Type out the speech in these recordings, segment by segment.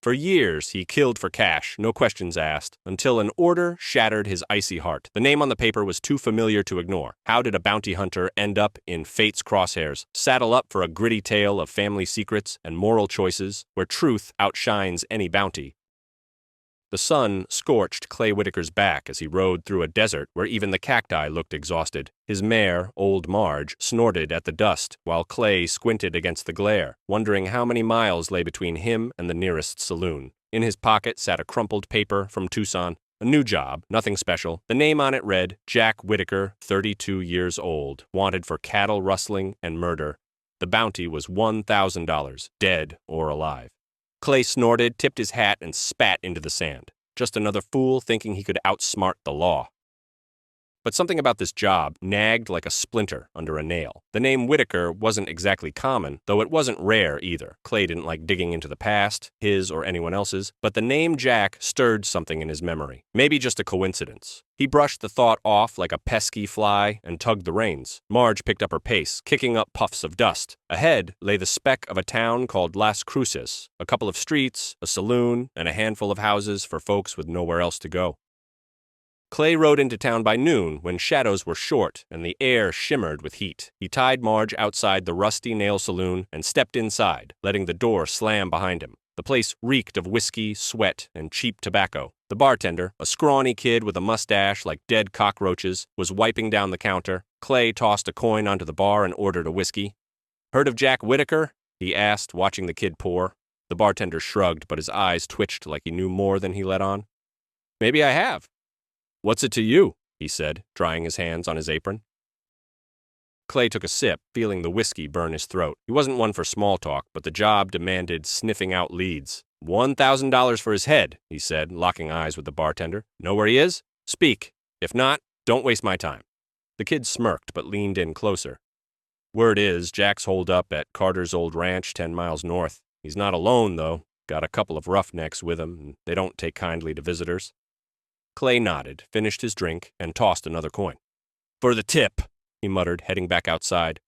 For years, he killed for cash, no questions asked, until an order shattered his icy heart. The name on the paper was too familiar to ignore. How did a bounty hunter end up in fate's crosshairs, saddle up for a gritty tale of family secrets and moral choices where truth outshines any bounty? The sun scorched Clay Whitaker's back as he rode through a desert where even the cacti looked exhausted. His mare, Old Marge, snorted at the dust, while Clay squinted against the glare, wondering how many miles lay between him and the nearest saloon. In his pocket sat a crumpled paper from Tucson. A new job, nothing special. The name on it read, Jack Whitaker, 32 years old, wanted for cattle rustling and murder. The bounty was $1,000, dead or alive. Clay snorted, tipped his hat, and spat into the sand. Just another fool thinking he could outsmart the law. But something about this job nagged like a splinter under a nail. The name Whitaker wasn't exactly common, though it wasn't rare either. Clay didn't like digging into the past, his or anyone else's, but the name Jack stirred something in his memory. Maybe just a coincidence. He brushed the thought off like a pesky fly and tugged the reins. Marge picked up her pace, kicking up puffs of dust. Ahead lay the speck of a town called Las Cruces, a couple of streets, a saloon, and a handful of houses for folks with nowhere else to go. Clay rode into town by noon when shadows were short and the air shimmered with heat. He tied Marge outside the rusty nail saloon and stepped inside, letting the door slam behind him. The place reeked of whiskey, sweat, and cheap tobacco. The bartender, a scrawny kid with a mustache like dead cockroaches, was wiping down the counter. Clay tossed a coin onto the bar and ordered a whiskey. "Heard of Jack Whitaker?" he asked, watching the kid pour. The bartender shrugged, but his eyes twitched like he knew more than he let on. "Maybe I have." "What's it to you?" he said, drying his hands on his apron. Clay took a sip, feeling the whiskey burn his throat. He wasn't one for small talk, but the job demanded sniffing out leads. $1,000 for his head, he said, locking eyes with the bartender. "Know where he is? Speak. If not, don't waste my time." The kid smirked but leaned in closer. "Word is, Jack's holed up at Carter's old ranch 10 miles north. He's not alone, though. Got a couple of roughnecks with him, and they don't take kindly to visitors." Clay nodded, finished his drink, and tossed another coin. "For the tip," he muttered, heading back outside.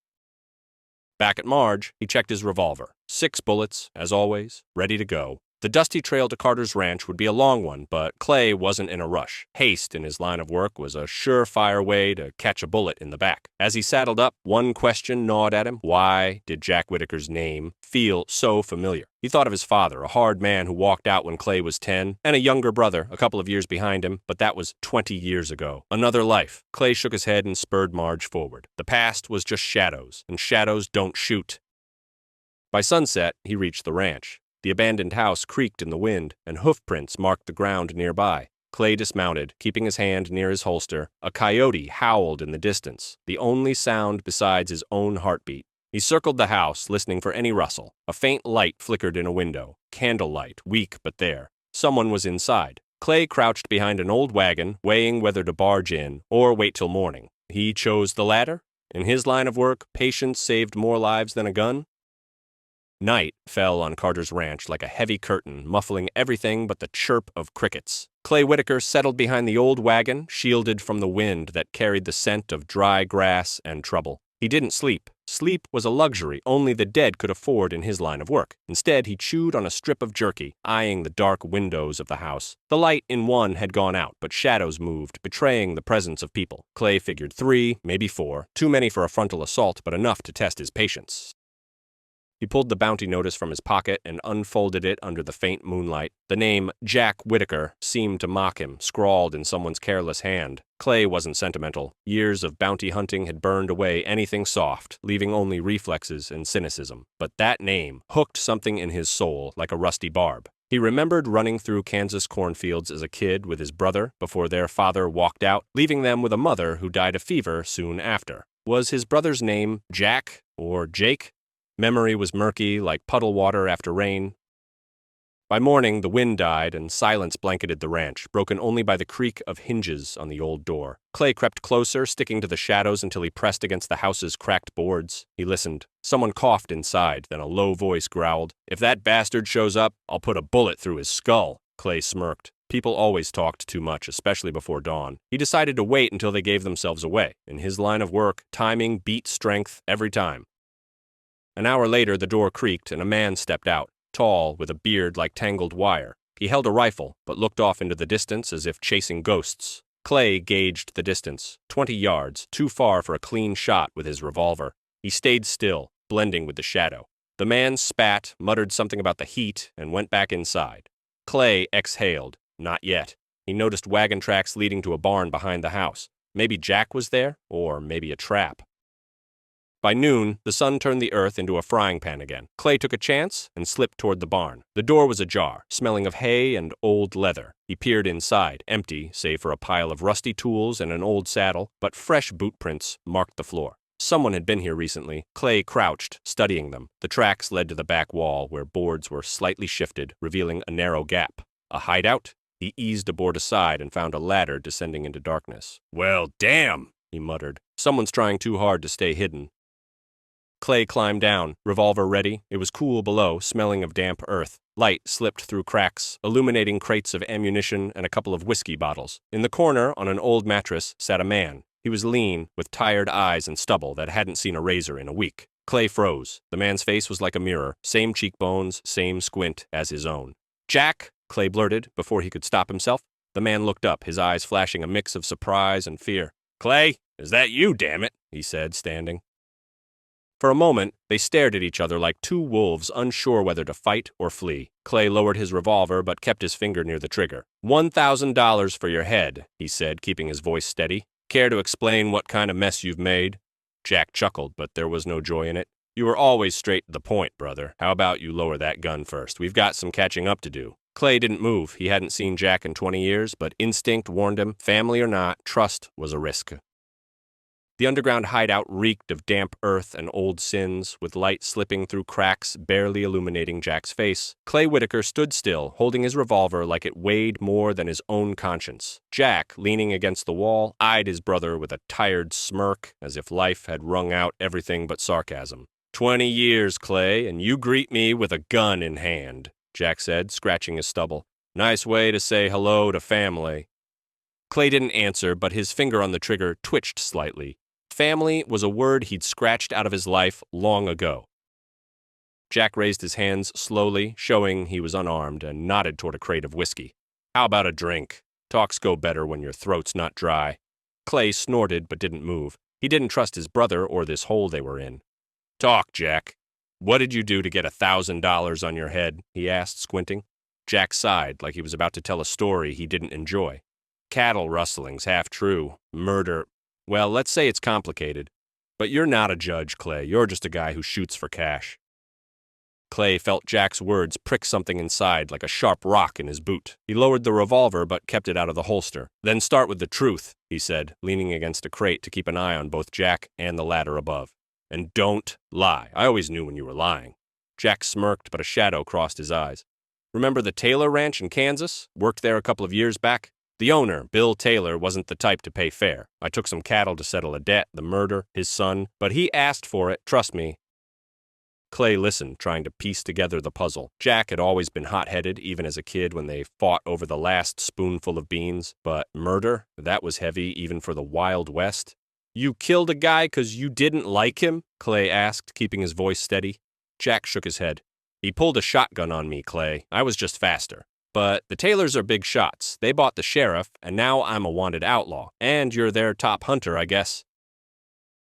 Back at Marge, he checked his revolver. 6 bullets, as always, ready to go. The dusty trail to Carter's ranch would be a long one, but Clay wasn't in a rush. Haste in his line of work was a surefire way to catch a bullet in the back. As he saddled up, one question gnawed at him. Why did Jack Whitaker's name feel so familiar? He thought of his father, a hard man who walked out when Clay was 10, and a younger brother a couple of years behind him, but that was 20 years ago. Another life. Clay shook his head and spurred Marge forward. The past was just shadows, and shadows don't shoot. By sunset, he reached the ranch. The abandoned house creaked in the wind, and hoofprints marked the ground nearby. Clay dismounted, keeping his hand near his holster. A coyote howled in the distance, the only sound besides his own heartbeat. He circled the house, listening for any rustle. A faint light flickered in a window. Candlelight, weak but there. Someone was inside. Clay crouched behind an old wagon, weighing whether to barge in or wait till morning. He chose the latter. In his line of work, patience saved more lives than a gun. Night fell on Carter's ranch like a heavy curtain, muffling everything but the chirp of crickets. Clay Whitaker settled behind the old wagon, shielded from the wind that carried the scent of dry grass and trouble. He didn't sleep. Sleep was a luxury only the dead could afford in his line of work. Instead, he chewed on a strip of jerky, eyeing the dark windows of the house. The light in one had gone out, but shadows moved, betraying the presence of people. Clay figured 3, maybe 4. Too many for a frontal assault, but enough to test his patience. He pulled the bounty notice from his pocket and unfolded it under the faint moonlight. The name Jack Whitaker seemed to mock him, scrawled in someone's careless hand. Clay wasn't sentimental. Years of bounty hunting had burned away anything soft, leaving only reflexes and cynicism. But that name hooked something in his soul like a rusty barb. He remembered running through Kansas cornfields as a kid with his brother before their father walked out, leaving them with a mother who died of fever soon after. Was his brother's name Jack or Jake? Memory was murky, like puddle water after rain. By morning, the wind died and silence blanketed the ranch, broken only by the creak of hinges on the old door. Clay crept closer, sticking to the shadows until he pressed against the house's cracked boards. He listened. Someone coughed inside, then a low voice growled, "If that bastard shows up, I'll put a bullet through his skull." Clay smirked. People always talked too much, especially before dawn. He decided to wait until they gave themselves away. In his line of work, timing beat strength every time. An hour later, the door creaked and a man stepped out. tall, with a beard like tangled wire. He held a rifle, but looked off into the distance as if chasing ghosts. Clay gauged the distance, 20 yards, too far for a clean shot with his revolver. He stayed still, blending with the shadow. The man spat, muttered something about the heat, and went back inside. Clay exhaled. Not yet. He noticed wagon tracks leading to a barn behind the house. Maybe Jack was there, or maybe a trap. By noon, the sun turned the earth into a frying pan again. Clay took a chance and slipped toward the barn. The door was ajar, smelling of hay and old leather. He peered inside, empty, save for a pile of rusty tools and an old saddle, but fresh boot prints marked the floor. Someone had been here recently. Clay crouched, studying them. The tracks led to the back wall, where boards were slightly shifted, revealing a narrow gap. A hideout? He eased a board aside and found a ladder descending into darkness. "Well, damn," he muttered. "Someone's trying too hard to stay hidden." Clay climbed down, revolver ready. It was cool below, smelling of damp earth. Light slipped through cracks, illuminating crates of ammunition and a couple of whiskey bottles. In the corner, on an old mattress, sat a man. He was lean, with tired eyes and stubble that hadn't seen a razor in a week. Clay froze. The man's face was like a mirror, same cheekbones, same squint as his own. "Jack," Clay blurted, before he could stop himself. The man looked up, his eyes flashing a mix of surprise and fear. "Clay, is that you, damn it?" he said, standing. For a moment, they stared at each other like two wolves unsure whether to fight or flee. Clay lowered his revolver but kept his finger near the trigger. $1,000 for your head, he said, keeping his voice steady. "Care to explain what kind of mess you've made?" Jack chuckled, but there was no joy in it. "You were always straight to the point, brother. How about you lower that gun first? We've got some catching up to do." Clay didn't move. He hadn't seen Jack in 20 years, but instinct warned him, family or not, trust was a risk. The underground hideout reeked of damp earth and old sins, with light slipping through cracks, barely illuminating Jack's face. Clay Whitaker stood still, holding his revolver like it weighed more than his own conscience. Jack, leaning against the wall, eyed his brother with a tired smirk, as if life had wrung out everything but sarcasm. 20 years, Clay, and you greet me with a gun in hand," Jack said, scratching his stubble. "Nice way to say hello to family." Clay didn't answer, but his finger on the trigger twitched slightly. Family was a word he'd scratched out of his life long ago. Jack raised his hands slowly, showing he was unarmed, and nodded toward a crate of whiskey. "How about a drink? Talks go better when your throat's not dry." Clay snorted but didn't move. He didn't trust his brother or this hole they were in. "Talk, Jack. What did you do to get $1,000 on your head?" he asked, squinting. Jack sighed like he was about to tell a story he didn't enjoy. "Cattle rustling's half true. Murder. Well, let's say it's complicated. But you're not a judge, Clay. You're just a guy who shoots for cash." Clay felt Jack's words prick something inside like a sharp rock in his boot. He lowered the revolver but kept it out of the holster. "Then start with the truth," he said, leaning against a crate to keep an eye on both Jack and the ladder above. "And don't lie. I always knew when you were lying." Jack smirked, but a shadow crossed his eyes. "Remember the Taylor Ranch in Kansas? Worked there a couple of years back? The owner, Bill Taylor, wasn't the type to pay fair. I took some cattle to settle a debt, the murder, his son, but he asked for it, trust me." Clay listened, trying to piece together the puzzle. Jack had always been hot-headed, even as a kid when they fought over the last spoonful of beans. But murder? That was heavy, even for the Wild West. "You killed a guy 'cause you didn't like him?" Clay asked, keeping his voice steady. Jack shook his head. "He pulled a shotgun on me, Clay. I was just faster. But the Taylors are big shots. They bought the sheriff, and now I'm a wanted outlaw. And you're their top hunter, I guess."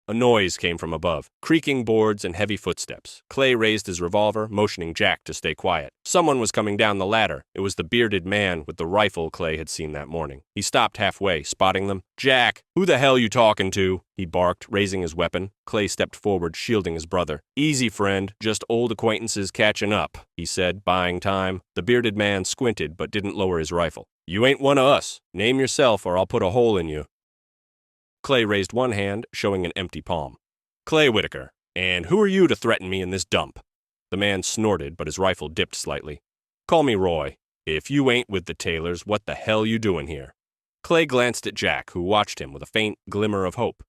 A noise came from above, creaking boards and heavy footsteps. Clay raised his revolver, motioning Jack to stay quiet. Someone was coming down the ladder. It was the bearded man with the rifle Clay had seen that morning. He stopped halfway, spotting them. "Jack, who the hell you talking to?" he barked, raising his weapon. Clay stepped forward, shielding his brother. "Easy, friend. Just old acquaintances catching up," he said, buying time. The bearded man squinted but didn't lower his rifle. "You ain't one of us. Name yourself or I'll put a hole in you." Clay raised one hand, showing an empty palm. "Clay Whitaker. And who are you to threaten me in this dump?" The man snorted, but his rifle dipped slightly. "Call me Roy. If you ain't with the Taylors, what the hell you doing here?" Clay glanced at Jack, who watched him with a faint glimmer of hope.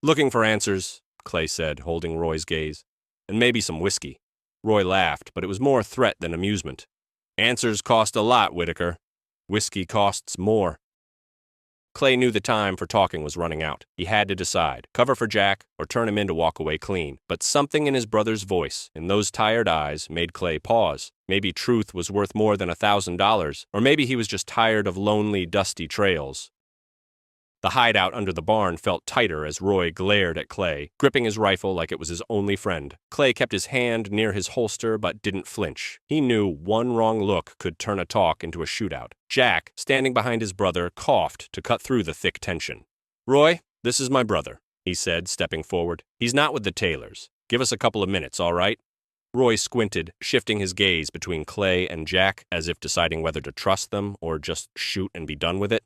"Looking for answers," Clay said, holding Roy's gaze. "And maybe some whiskey." Roy laughed, but it was more threat than amusement. "Answers cost a lot, Whitaker. Whiskey costs more." Clay knew the time for talking was running out. He had to decide, cover for Jack or turn him in to walk away clean. But something in his brother's voice, in those tired eyes, made Clay pause. Maybe truth was worth more than $1,000, or maybe he was just tired of lonely, dusty trails. The hideout under the barn felt tighter as Roy glared at Clay, gripping his rifle like it was his only friend. Clay kept his hand near his holster but didn't flinch. He knew one wrong look could turn a talk into a shootout. Jack, standing behind his brother, coughed to cut through the thick tension. "Roy, this is my brother," he said, stepping forward. "He's not with the Taylors. Give us a couple of minutes, all right?" Roy squinted, shifting his gaze between Clay and Jack as if deciding whether to trust them or just shoot and be done with it.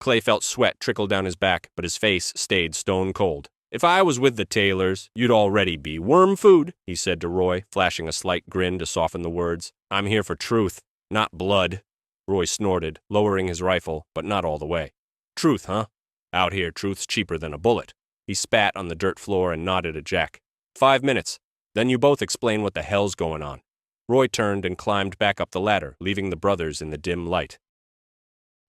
Clay felt sweat trickle down his back, but his face stayed stone cold. "If I was with the Taylors, you'd already be worm food," he said to Roy, flashing a slight grin to soften the words. "I'm here for truth, not blood." Roy snorted, lowering his rifle, but not all the way. "Truth, huh? Out here, truth's cheaper than a bullet." He spat on the dirt floor and nodded at Jack. 5 minutes. Then you both explain what the hell's going on." Roy turned and climbed back up the ladder, leaving the brothers in the dim light.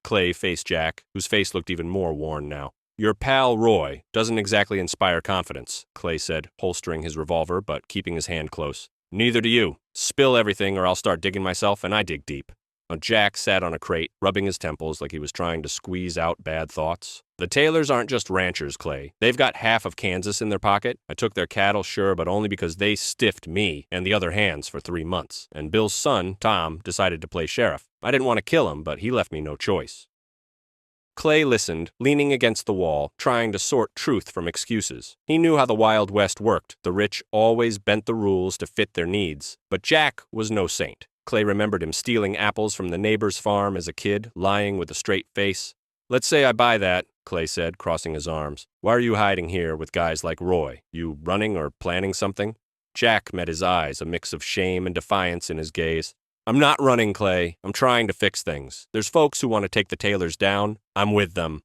Clay faced Jack, whose face looked even more worn now. "Your pal Roy doesn't exactly inspire confidence," Clay said, holstering his revolver but keeping his hand close. "Neither do you. Spill everything or I'll start digging myself, and I dig deep." Jack sat on a crate, rubbing his temples like he was trying to squeeze out bad thoughts. "The Taylors aren't just ranchers, Clay. They've got half of Kansas in their pocket. I took their cattle, sure, but only because they stiffed me and the other hands for 3 months. And Bill's son, Tom, decided to play sheriff. I didn't want to kill him, but he left me no choice." Clay listened, leaning against the wall, trying to sort truth from excuses. He knew how the Wild West worked. The rich always bent the rules to fit their needs. But Jack was no saint. Clay remembered him stealing apples from the neighbor's farm as a kid, lying with a straight face. "Let's say I buy that," Clay said, crossing his arms. "Why are you hiding here with guys like Roy? You running or planning something?" Jack met his eyes, a mix of shame and defiance in his gaze. "I'm not running, Clay. I'm trying to fix things. There's folks who want to take the Taylors down. I'm with them."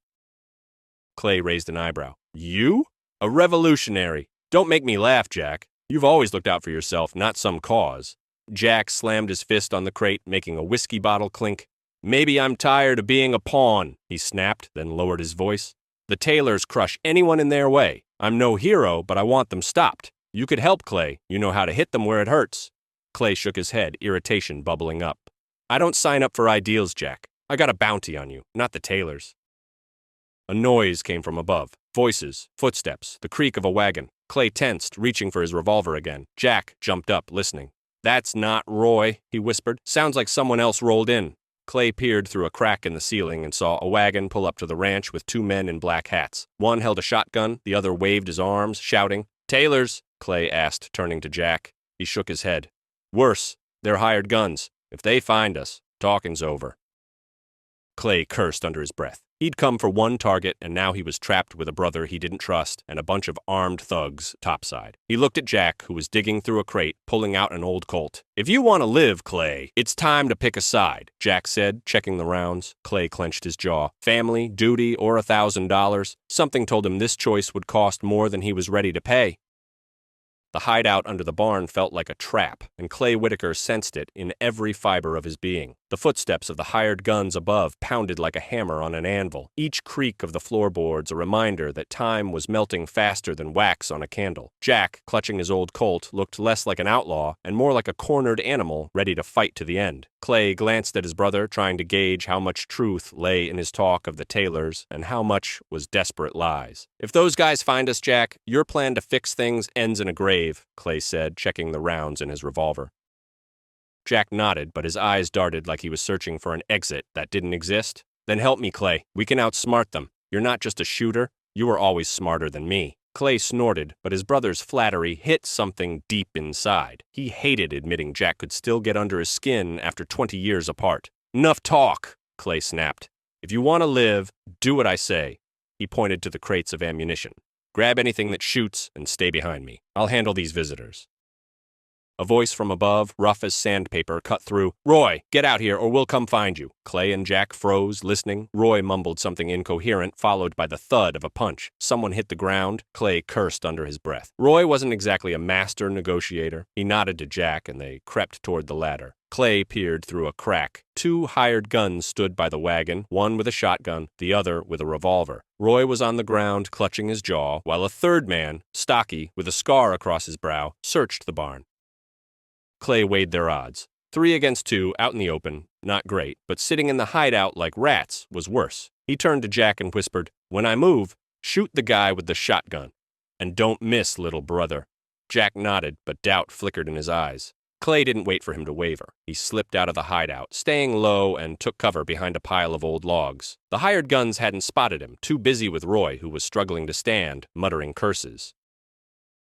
Clay raised an eyebrow. "You? A revolutionary? Don't make me laugh, Jack. You've always looked out for yourself, not some cause." Jack slammed his fist on the crate, making a whiskey bottle clink. "Maybe I'm tired of being a pawn," he snapped, then lowered his voice. "The Taylors crush anyone in their way. I'm no hero, but I want them stopped. You could help, Clay. You know how to hit them where it hurts." Clay shook his head, irritation bubbling up. "I don't sign up for ideals, Jack. I got a bounty on you, not the Taylors." A noise came from above. Voices, footsteps, the creak of a wagon. Clay tensed, reaching for his revolver again. Jack jumped up, listening. "That's not Roy," he whispered. "Sounds like someone else rolled in." Clay peered through a crack in the ceiling and saw a wagon pull up to the ranch with 2 men in black hats. One held a shotgun, the other waved his arms, shouting. "Taylors?" Clay asked, turning to Jack. He shook his head. "Worse, they're hired guns. If they find us, talking's over." Clay cursed under his breath. He'd come for one target, and now he was trapped with a brother he didn't trust and a bunch of armed thugs topside. He looked at Jack, who was digging through a crate, pulling out an old Colt. "If you want to live, Clay, it's time to pick a side," Jack said, checking the rounds. Clay clenched his jaw. Family, duty, or $1,000? Something told him this choice would cost more than he was ready to pay. The hideout under the barn felt like a trap, and Clay Whitaker sensed it in every fiber of his being. The footsteps of the hired guns above pounded like a hammer on an anvil, each creak of the floorboards a reminder that time was melting faster than wax on a candle. Jack, clutching his old Colt, looked less like an outlaw and more like a cornered animal ready to fight to the end. Clay glanced at his brother, trying to gauge how much truth lay in his talk of the Taylors and how much was desperate lies. "If those guys find us, Jack, your plan to fix things ends in a grave," Clay said, checking the rounds in his revolver. Jack nodded, but his eyes darted like he was searching for an exit that didn't exist. "Then help me, Clay. We can outsmart them. You're not just a shooter. You were always smarter than me." Clay snorted, but his brother's flattery hit something deep inside. He hated admitting Jack could still get under his skin after 20 years apart. "Enough talk," Clay snapped. "If you want to live, do what I say." He pointed to the crates of ammunition. "Grab anything that shoots and stay behind me. I'll handle these visitors." A voice from above, rough as sandpaper, cut through. "Roy, get out here or we'll come find you." Clay and Jack froze, listening. Roy mumbled something incoherent, followed by the thud of a punch. Someone hit the ground. Clay cursed under his breath. Roy wasn't exactly a master negotiator. He nodded to Jack and they crept toward the ladder. Clay peered through a crack. 2 hired guns stood by the wagon, one with a shotgun, the other with a revolver. Roy was on the ground, clutching his jaw, while a third man, stocky, with a scar across his brow, searched the barn. Clay weighed their odds. 3 against 2, out in the open, not great, but sitting in the hideout like rats was worse. He turned to Jack and whispered, "When I move, shoot the guy with the shotgun. And don't miss, little brother." Jack nodded, but doubt flickered in his eyes. Clay didn't wait for him to waver. He slipped out of the hideout, staying low, and took cover behind a pile of old logs. The hired guns hadn't spotted him, too busy with Roy, who was struggling to stand, muttering curses.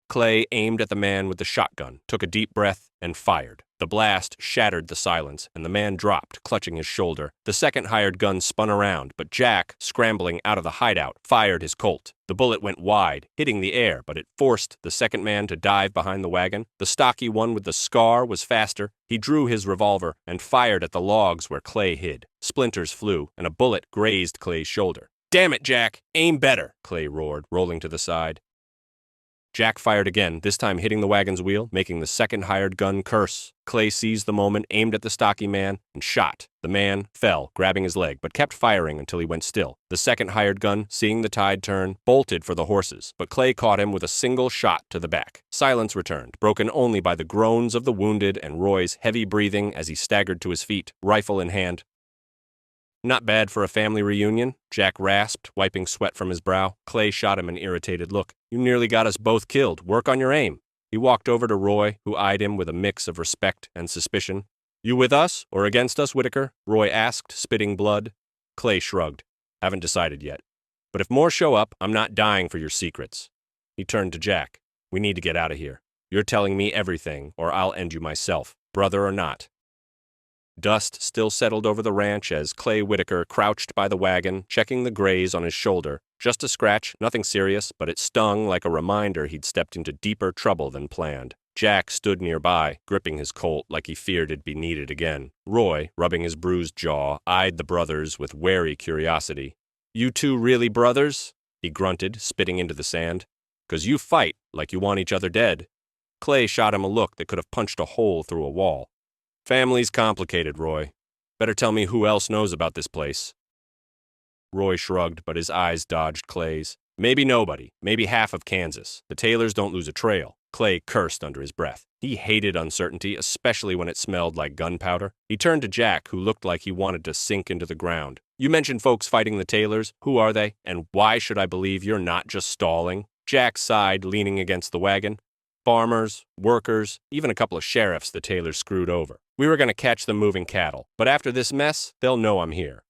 Clay aimed at the man with the shotgun, took a deep breath, and fired. The blast shattered the silence, and the man dropped, clutching his shoulder. The second hired gun spun around, but Jack, scrambling out of the hideout, fired his Colt. The bullet went wide, hitting the air, but it forced the second man to dive behind the wagon. The stocky one with the scar was faster. He drew his revolver and fired at the logs where Clay hid. Splinters flew, and a bullet grazed Clay's shoulder. "Damn it, Jack! Aim better!" Clay roared, rolling to the side. Jack fired again, this time hitting the wagon's wheel, making the second hired gun curse. Clay seized the moment, aimed at the stocky man, and shot. The man fell, grabbing his leg, but kept firing until he went still. The second hired gun, seeing the tide turn, bolted for the horses, but Clay caught him with a single shot to the back. Silence returned, broken only by the groans of the wounded and Roy's heavy breathing as he staggered to his feet, rifle in hand. "Not bad for a family reunion," Jack rasped, wiping sweat from his brow. Clay shot him an irritated look. "You nearly got us both killed. Work on your aim." He walked over to Roy, who eyed him with a mix of respect and suspicion. "You with us or against us, Whitaker?" Roy asked, spitting blood. Clay shrugged. "Haven't decided yet. But if more show up, I'm not dying for your secrets." He turned to Jack. "We need to get out of here. You're telling me everything, or I'll end you myself, brother or not." Dust still settled over the ranch as Clay Whitaker crouched by the wagon, checking the graze on his shoulder. Just a scratch, nothing serious, but it stung like a reminder he'd stepped into deeper trouble than planned. Jack stood nearby, gripping his Colt like he feared it'd be needed again. Roy, rubbing his bruised jaw, eyed the brothers with wary curiosity. "You two really brothers?" he grunted, spitting into the sand. "'Cause you fight like you want each other dead." Clay shot him a look that could have punched a hole through a wall. "Family's complicated, Roy. Better tell me who else knows about this place." Roy shrugged, but his eyes dodged Clay's. "Maybe nobody. Maybe half of Kansas. The Taylors don't lose a trail." Clay cursed under his breath. He hated uncertainty, especially when it smelled like gunpowder. He turned to Jack, who looked like he wanted to sink into the ground. "You mentioned folks fighting the Taylors. Who are they? And why should I believe you're not just stalling?" Jack sighed, leaning against the wagon. "Farmers, workers, even a couple of sheriffs the Taylors screwed over. We were going to catch them moving cattle, but after this mess, they'll know I'm here."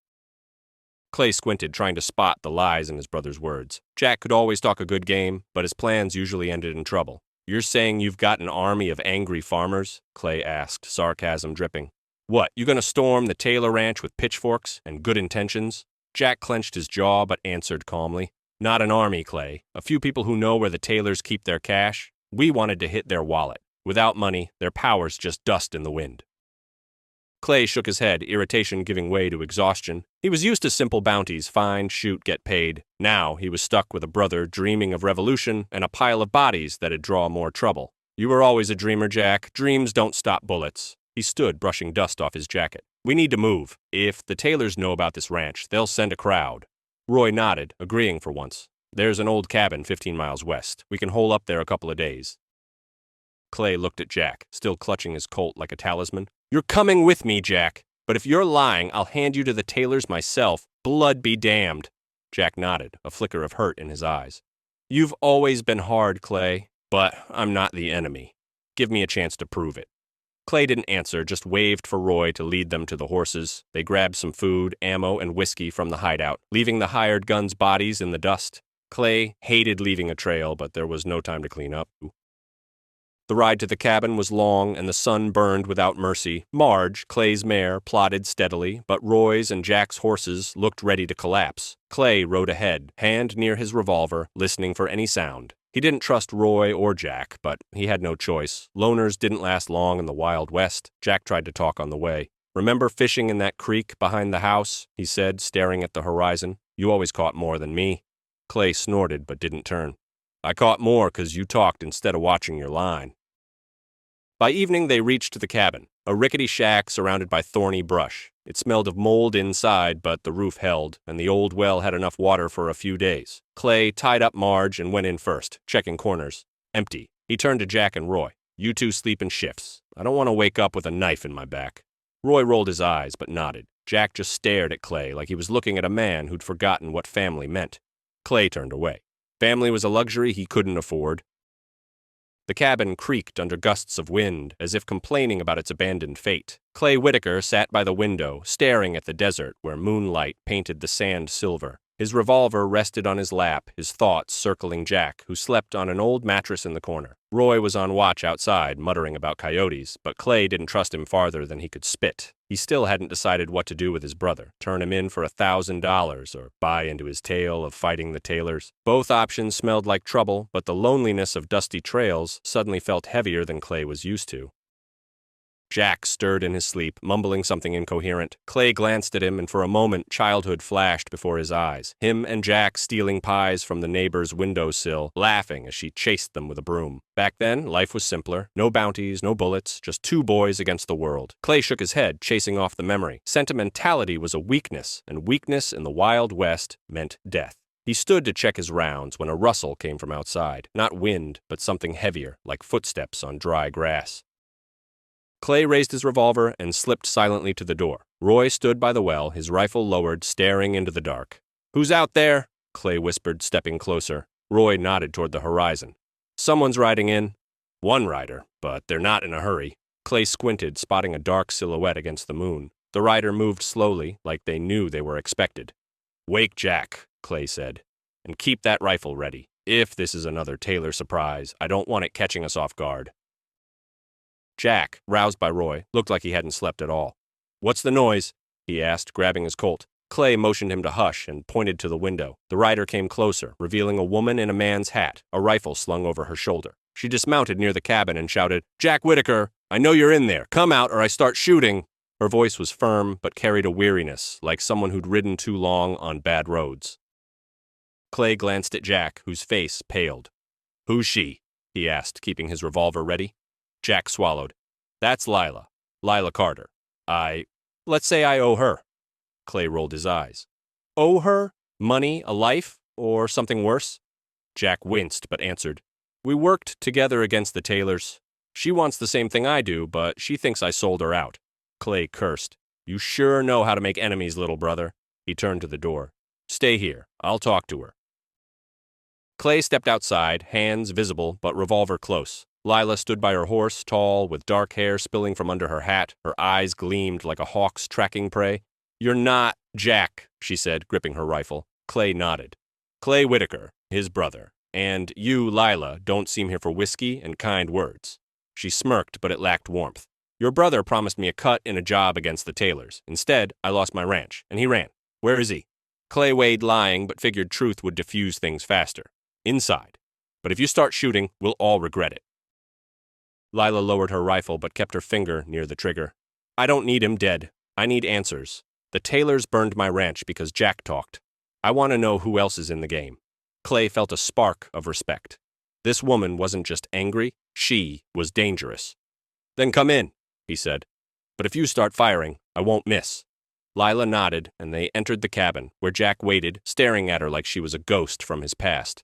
Clay squinted, trying to spot the lies in his brother's words. Jack could always talk a good game, but his plans usually ended in trouble. "You're saying you've got an army of angry farmers?" Clay asked, sarcasm dripping. "What, you going to storm the Taylor ranch with pitchforks and good intentions?" Jack clenched his jaw but answered calmly. "Not an army, Clay. A few people who know where the Taylors keep their cash. We wanted to hit their wallet. Without money, their power's just dust in the wind." Clay shook his head, irritation giving way to exhaustion. He was used to simple bounties, find, shoot, get paid. Now he was stuck with a brother dreaming of revolution and a pile of bodies that'd draw more trouble. "You were always a dreamer, Jack. Dreams don't stop bullets." He stood, brushing dust off his jacket. "We need to move. If the Taylors know about this ranch, they'll send a crowd." Roy nodded, agreeing for once. "There's an old cabin 15 miles west. We can hole up there a couple of days." Clay looked at Jack, still clutching his Colt like a talisman. "You're coming with me, Jack. But if you're lying, I'll hand you to the Taylors myself. Blood be damned." Jack nodded, a flicker of hurt in his eyes. "You've always been hard, Clay, but I'm not the enemy. Give me a chance to prove it." Clay didn't answer, just waved for Roy to lead them to the horses. They grabbed some food, ammo, and whiskey from the hideout, leaving the hired guns' bodies in the dust. Clay hated leaving a trail, but there was no time to clean up. The ride to the cabin was long, and the sun burned without mercy. Marge, Clay's mare, plodded steadily, but Roy's and Jack's horses looked ready to collapse. Clay rode ahead, hand near his revolver, listening for any sound. He didn't trust Roy or Jack, but he had no choice. Loners didn't last long in the Wild West. Jack tried to talk on the way. "Remember fishing in that creek behind the house?" he said, staring at the horizon. "You always caught more than me." Clay snorted but didn't turn. "I caught more 'cause you talked instead of watching your line." By evening, they reached the cabin, a rickety shack surrounded by thorny brush. It smelled of mold inside, but the roof held, and the old well had enough water for a few days. Clay tied up Marge and went in first, checking corners. Empty. He turned to Jack and Roy. "You two sleep in shifts. I don't want to wake up with a knife in my back." Roy rolled his eyes, but nodded. Jack just stared at Clay like he was looking at a man who'd forgotten what family meant. Clay turned away. Family was a luxury he couldn't afford. The cabin creaked under gusts of wind, as if complaining about its abandoned fate. Clay Whitaker sat by the window, staring at the desert where moonlight painted the sand silver. His revolver rested on his lap, his thoughts circling Jack, who slept on an old mattress in the corner. Roy was on watch outside, muttering about coyotes, but Clay didn't trust him farther than he could spit. He still hadn't decided what to do with his brother, turn him in for $1,000 or buy into his tale of fighting the Taylors. Both options smelled like trouble, but the loneliness of dusty trails suddenly felt heavier than Clay was used to. Jack stirred in his sleep, mumbling something incoherent. Clay glanced at him, and for a moment childhood flashed before his eyes. Him and Jack stealing pies from the neighbor's windowsill, laughing as she chased them with a broom. Back then, life was simpler. No bounties, no bullets, just two boys against the world. Clay shook his head, chasing off the memory. Sentimentality was a weakness, and weakness in the Wild West meant death. He stood to check his rounds when a rustle came from outside. Not wind, but something heavier, like footsteps on dry grass. Clay raised his revolver and slipped silently to the door. Roy stood by the well, his rifle lowered, staring into the dark. "Who's out there?" Clay whispered, stepping closer. Roy nodded toward the horizon. "Someone's riding in." "One rider, but they're not in a hurry." Clay squinted, spotting a dark silhouette against the moon. The rider moved slowly, like they knew they were expected. "Wake Jack," Clay said, "and keep that rifle ready. If this is another Taylor surprise, I don't want it catching us off guard." Jack, roused by Roy, looked like he hadn't slept at all. "What's the noise?" he asked, grabbing his Colt. Clay motioned him to hush and pointed to the window. The rider came closer, revealing a woman in a man's hat, a rifle slung over her shoulder. She dismounted near the cabin and shouted, "Jack Whitaker, I know you're in there. Come out or I start shooting." Her voice was firm, but carried a weariness, like someone who'd ridden too long on bad roads. Clay glanced at Jack, whose face paled. "Who's she?" he asked, keeping his revolver ready. Jack swallowed. "That's Lila Carter. Let's say I owe her." Clay rolled his eyes. "Owe her? Money, a life, or something worse?" Jack winced, but answered, "We worked together against the Taylors. She wants the same thing I do, but she thinks I sold her out." Clay cursed. "You sure know how to make enemies, little brother." He turned to the door. "Stay here. I'll talk to her." Clay stepped outside, hands visible, but revolver close. Lila stood by her horse, tall, with dark hair spilling from under her hat. Her eyes gleamed like a hawk's tracking prey. "You're not Jack," she said, gripping her rifle. Clay nodded. "Clay Whitaker, his brother. And you, Lila, don't seem here for whiskey and kind words." She smirked, but it lacked warmth. "Your brother promised me a cut in a job against the Taylors. Instead, I lost my ranch, and he ran. Where is he?" Clay weighed lying, but figured truth would diffuse things faster. "Inside. But if you start shooting, we'll all regret it." Lila lowered her rifle but kept her finger near the trigger. "I don't need him dead. I need answers. The Taylors burned my ranch because Jack talked. I want to know who else is in the game." Clay felt a spark of respect. This woman wasn't just angry, she was dangerous. "Then come in," he said. "But if you start firing, I won't miss." Lila nodded, and they entered the cabin, where Jack waited, staring at her like she was a ghost from his past.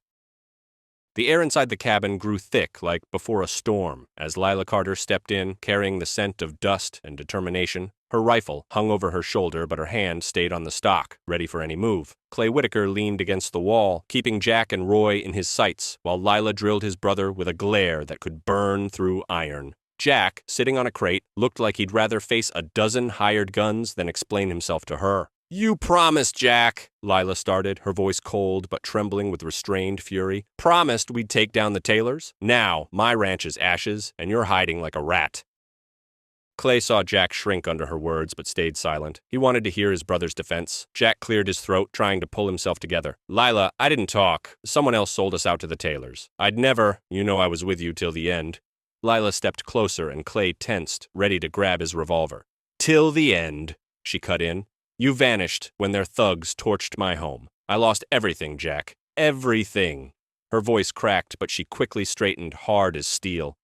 The air inside the cabin grew thick like before a storm as Lila Carter stepped in, carrying the scent of dust and determination. Her rifle hung over her shoulder, but her hand stayed on the stock, ready for any move. Clay Whitaker leaned against the wall, keeping Jack and Roy in his sights, while Lila drilled his brother with a glare that could burn through iron. Jack, sitting on a crate, looked like he'd rather face a dozen hired guns than explain himself to her. "You promised, Jack," Lila started, her voice cold but trembling with restrained fury. "Promised we'd take down the Taylors. Now, my ranch is ashes, and you're hiding like a rat." Clay saw Jack shrink under her words but stayed silent. He wanted to hear his brother's defense. Jack cleared his throat, trying to pull himself together. Lila, I didn't talk. Someone else sold us out to the Taylors. I'd never, you know I was with you till the end. Lila stepped closer and Clay tensed, ready to grab his revolver. Till the end, she cut in. You vanished when their thugs torched my home. I lost everything, Jack. Everything. Her voice cracked, but she quickly straightened, hard as steel.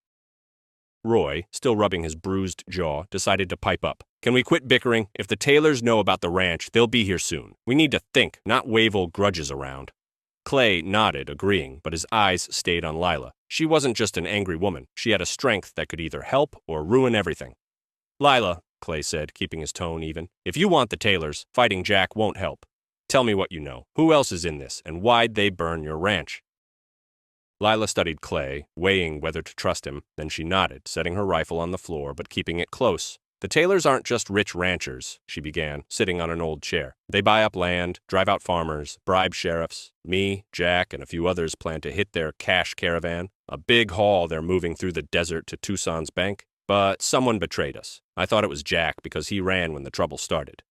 Roy, still rubbing his bruised jaw, decided to pipe up. Can we quit bickering? If the Taylors know about the ranch, they'll be here soon. We need to think, not wave old grudges around. Clay nodded, agreeing, but his eyes stayed on Lila. She wasn't just an angry woman. She had a strength that could either help or ruin everything. Lila, Clay said, keeping his tone even, if you want the Taylors, fighting Jack won't help. Tell me what you know. Who else is in this, and why'd they burn your ranch? Lila studied Clay, weighing whether to trust him. Then she nodded, setting her rifle on the floor but keeping it close. The Taylors aren't just rich ranchers, she began, sitting on an old chair. They buy up land, drive out farmers, bribe sheriffs. Me, Jack, and a few others plan to hit their cash caravan, a big haul they're moving through the desert to Tucson's bank. But someone betrayed us. I thought it was Jack because he ran when the trouble started.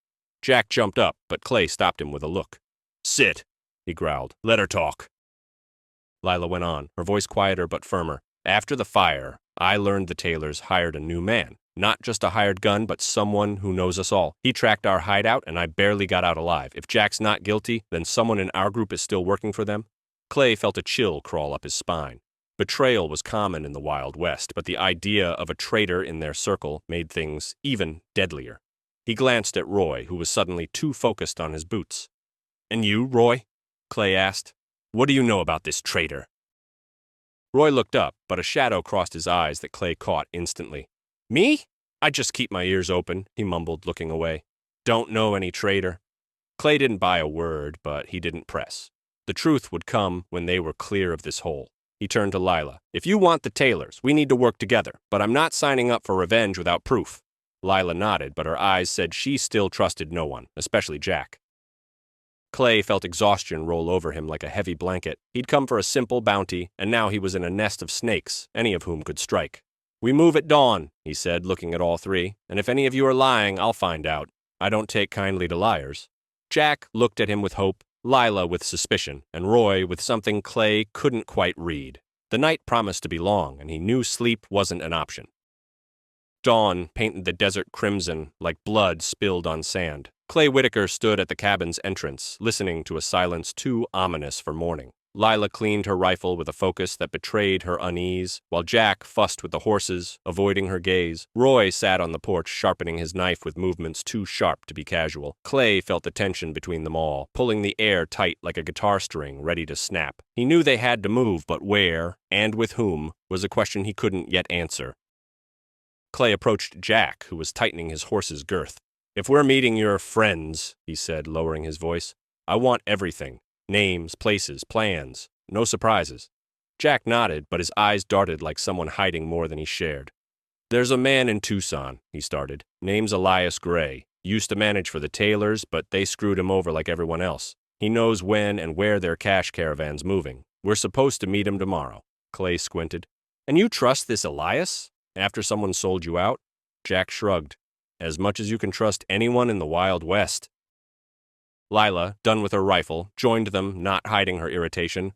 Jack jumped up, but Clay stopped him with a look. Sit, he growled. Let her talk. Lila went on, her voice quieter but firmer. After the fire, I learned the Taylors hired a new man. Not just a hired gun, but someone who knows us all. He tracked our hideout, and I barely got out alive. If Jack's not guilty, then someone in our group is still working for them. Clay felt a chill crawl up his spine. Betrayal was common in the Wild West, but the idea of a traitor in their circle made things even deadlier. He glanced at Roy, who was suddenly too focused on his boots. And you, Roy? Clay asked. What do you know about this traitor? Roy looked up, but a shadow crossed his eyes that Clay caught instantly. Me? I just keep my ears open, he mumbled, looking away. Don't know any traitor. Clay didn't buy a word, but he didn't press. The truth would come when they were clear of this hole. He turned to Lila. If you want the Taylors, we need to work together, but I'm not signing up for revenge without proof. Lila nodded, but her eyes said she still trusted no one, especially Jack. Clay felt exhaustion roll over him like a heavy blanket. He'd come for a simple bounty, and now he was in a nest of snakes, any of whom could strike. We move at dawn, he said, looking at all three, and if any of you are lying, I'll find out. I don't take kindly to liars. Jack looked at him with hope, Lila with suspicion, and Roy with something Clay couldn't quite read. The night promised to be long, and he knew sleep wasn't an option. Dawn painted the desert crimson like blood spilled on sand. Clay Whitaker stood at the cabin's entrance, listening to a silence too ominous for morning. Lila cleaned her rifle with a focus that betrayed her unease, while Jack fussed with the horses, avoiding her gaze. Roy sat on the porch, sharpening his knife with movements too sharp to be casual. Clay felt the tension between them all, pulling the air tight like a guitar string ready to snap. He knew they had to move, but where, and with whom, was a question he couldn't yet answer. Clay approached Jack, who was tightening his horse's girth. If we're meeting your friends, he said, lowering his voice, I want everything. Names, places, plans. No surprises. Jack nodded, but his eyes darted like someone hiding more than he shared. There's a man in Tucson, he started. Name's Elias Gray. Used to manage for the Taylors, but they screwed him over like everyone else. He knows when and where their cash caravan's moving. We're supposed to meet him tomorrow. Clay squinted. And you trust this Elias? After someone sold you out? Jack shrugged. As much as you can trust anyone in the Wild West. Lila, done with her rifle, joined them, not hiding her irritation.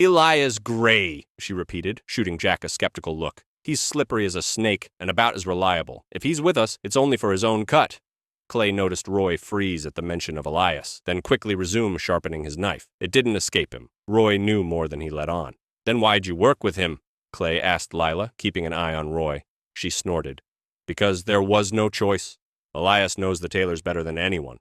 Elias Gray, she repeated, shooting Jack a skeptical look. He's slippery as a snake and about as reliable. If he's with us, it's only for his own cut. Clay noticed Roy freeze at the mention of Elias, then quickly resume sharpening his knife. It didn't escape him. Roy knew more than he let on. Then why'd you work with him? Clay asked Lila, keeping an eye on Roy. She snorted. Because there was no choice. Elias knows the Taylors better than anyone.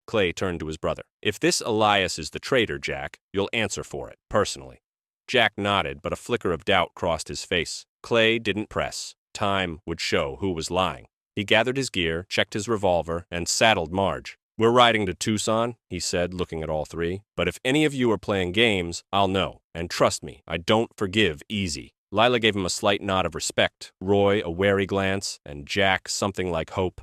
Clay turned to his brother. If this Elias is the traitor, Jack, you'll answer for it, personally. Jack nodded, but a flicker of doubt crossed his face. Clay didn't press. Time would show who was lying. He gathered his gear, checked his revolver, and saddled Marge. We're riding to Tucson, he said, looking at all three. But if any of you are playing games, I'll know. And trust me, I don't forgive easy. Lila gave him a slight nod of respect, Roy a wary glance, and Jack something like hope.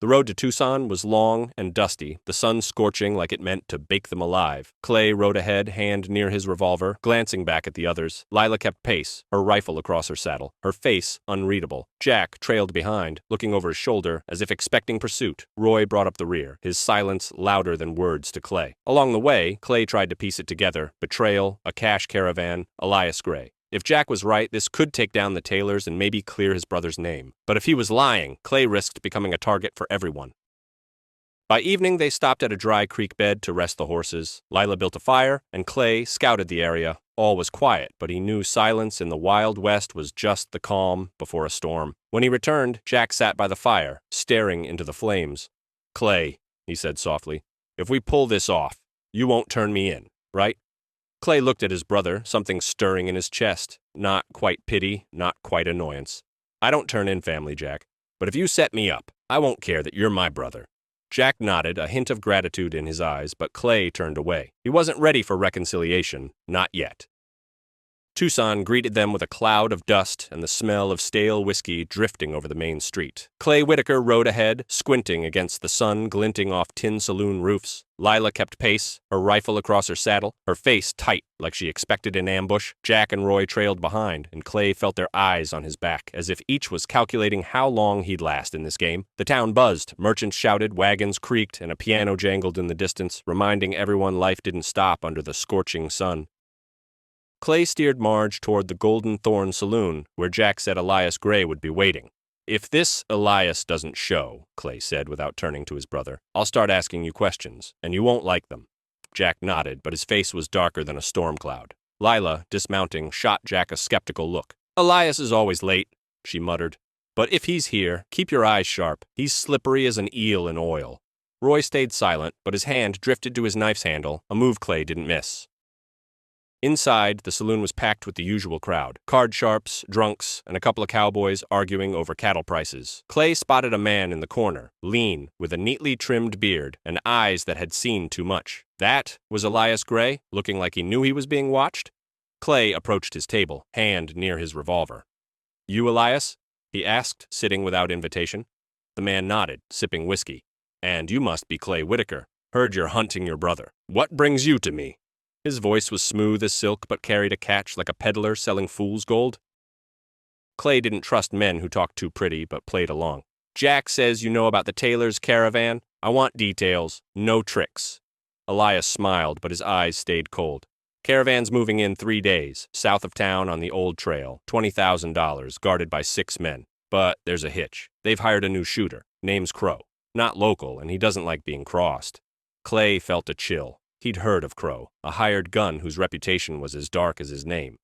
The road to Tucson was long and dusty, the sun scorching like it meant to bake them alive. Clay rode ahead, hand near his revolver, glancing back at the others. Lila kept pace, her rifle across her saddle, her face unreadable. Jack trailed behind, looking over his shoulder as if expecting pursuit. Roy brought up the rear, his silence louder than words to Clay. Along the way, Clay tried to piece it together: betrayal, a cash caravan, Elias Gray. If Jack was right, this could take down the Taylors and maybe clear his brother's name. But if he was lying, Clay risked becoming a target for everyone. By evening, they stopped at a dry creek bed to rest the horses. Lila built a fire, and Clay scouted the area. All was quiet, but he knew silence in the Wild West was just the calm before a storm. When he returned, Jack sat by the fire, staring into the flames. "Clay," he said softly, "if we pull this off, you won't turn me in, right?" Clay looked at his brother, something stirring in his chest. Not quite pity, not quite annoyance. "I don't turn in family, Jack. But if you set me up, I won't care that you're my brother." Jack nodded, a hint of gratitude in his eyes, but Clay turned away. He wasn't ready for reconciliation, not yet. Tucson greeted them with a cloud of dust and the smell of stale whiskey drifting over the main street. Clay Whitaker rode ahead, squinting against the sun glinting off tin saloon roofs. Lila kept pace, her rifle across her saddle, her face tight like she expected an ambush. Jack and Roy trailed behind, and Clay felt their eyes on his back, as if each was calculating how long he'd last in this game. The town buzzed, merchants shouted, wagons creaked, and a piano jangled in the distance, reminding everyone life didn't stop under the scorching sun. Clay steered Marge toward the Golden Thorn Saloon, where Jack said Elias Gray would be waiting. "If this Elias doesn't show," Clay said without turning to his brother, "I'll start asking you questions, and you won't like them." Jack nodded, but his face was darker than a storm cloud. Lila, dismounting, shot Jack a skeptical look. "Elias is always late," she muttered. "But if he's here, keep your eyes sharp. He's slippery as an eel in oil." Roy stayed silent, but his hand drifted to his knife's handle, a move Clay didn't miss. Inside, the saloon was packed with the usual crowd: card sharps, drunks, and a couple of cowboys arguing over cattle prices. Clay spotted a man in the corner, lean, with a neatly trimmed beard and eyes that had seen too much. That was Elias Gray, looking like he knew he was being watched. Clay approached his table, hand near his revolver. "You Elias?" he asked, sitting without invitation. The man nodded, sipping whiskey. "And you must be Clay Whitaker. Heard you're hunting your brother. What brings you to me?" His voice was smooth as silk but carried a catch like a peddler selling fool's gold. Clay didn't trust men who talked too pretty but played along. "Jack says you know about the Taylor's caravan. I want details, no tricks." Elias smiled, but his eyes stayed cold. "Caravan's moving in 3 days, south of town on the old trail, $20,000, guarded by 6 men. But there's a hitch. They've hired a new shooter. Name's Crow. Not local, and he doesn't like being crossed." Clay felt a chill. He'd heard of Crow, a hired gun whose reputation was as dark as his name.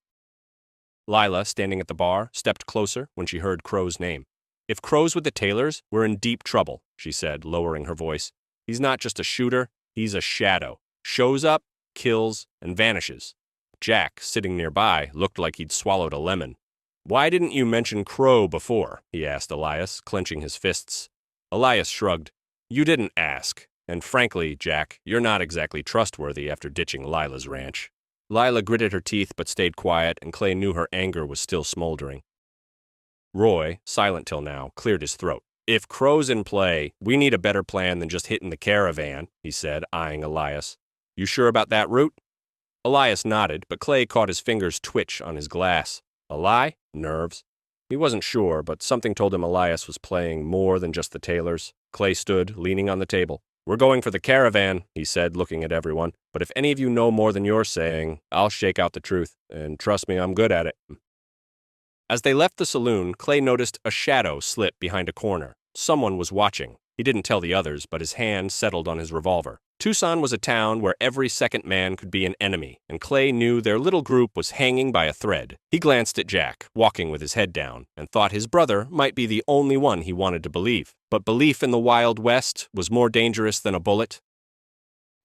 Lila, standing at the bar, stepped closer when she heard Crow's name. "If Crow's with the Taylors, we're in deep trouble," she said, lowering her voice. "He's not just a shooter, he's a shadow. Shows up, kills, and vanishes." Jack, sitting nearby, looked like he'd swallowed a lemon. "Why didn't you mention Crow before?" he asked Elias, clenching his fists. Elias shrugged. "You didn't ask. And frankly, Jack, you're not exactly trustworthy after ditching Lila's ranch." Lila gritted her teeth but stayed quiet, and Clay knew her anger was still smoldering. Roy, silent till now, cleared his throat. "If Crow's in play, we need a better plan than just hitting the caravan," he said, eyeing Elias. "You sure about that route?" Elias nodded, but Clay caught his fingers twitch on his glass. A lie? Nerves. He wasn't sure, but something told him Elias was playing more than just the Taylors. Clay stood, leaning on the table. "We're going for the caravan," he said, looking at everyone. "But if any of you know more than you're saying, I'll shake out the truth. And trust me, I'm good at it." As they left the saloon, Clay noticed a shadow slip behind a corner. Someone was watching. He didn't tell the others, but his hand settled on his revolver. Tucson was a town where every second man could be an enemy, and Clay knew their little group was hanging by a thread. He glanced at Jack, walking with his head down, and thought his brother might be the only one he wanted to believe. But belief in the Wild West was more dangerous than a bullet.